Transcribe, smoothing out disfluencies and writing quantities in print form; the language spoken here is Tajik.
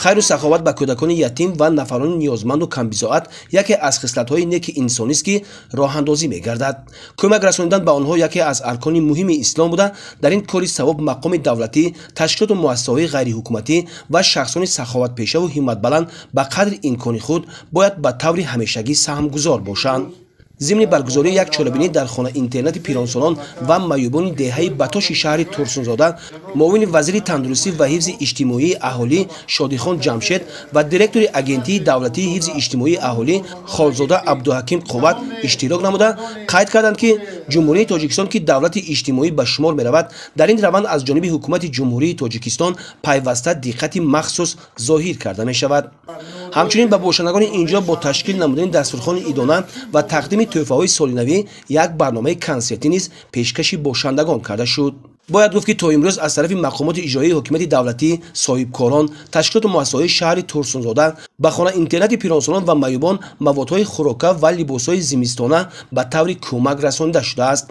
хайру саховат ба кӯдакони ятим ва нафарони ниёзманду камбизоат яке аз хислатҳои неки инсонист ки роҳандозӣ мегардад. кӯмак расонидан ба онҳо яке аз аркони муҳими ислом буда, дар ин кори савоб мақоми давлатӣ, ташкилоту муассисаҳои ғайриҳукуматӣ ва шахсони саховатпешаву ҳимматбаланд ба қадри имкони худ бояд ба таври ҳамешагӣ саҳмгузор бошанд. ضمن برگزاری یک چاله‌بینی در خانه اینترنت پیرانسالان و معیوبان دهه باتاشی شهر تورسونزودا، معاون وزیر تندرستی و حفظ اجتماعی اهالی شادیخان جمشید و دیرکتور اگنتی دولتی حفظ اجتماعی اهالی خالزاده عبدالحکیم قوت اشتراک نموده قید کردند که جمهوری تاجیکستان که دولت اجتماعی به شمار می‌رود، در این روند از جانب حکومت جمهوری تاجیکستان پیوسته دقت مخصوص ظاهر کرده می‌شود. همچنین به باشندگان اینجا با تشکیل نمودن دستورخوان ایدانه و تقدیم تحفه‌های سالینوی یک برنامه کنسرتی نیز پیشکش باشندگان کرده شد. باید گفت که تا امروز از طرف مقامات اجرایی حکومت دولتی، صاحبکاران، تشکیلات و مؤسسه‌های شهر تورسونزودا به خانه اینترنت پیرانسالان و معیوبان موادهای خوراکه و لباسهای زمستانه به طور کمک رسانیده شده است.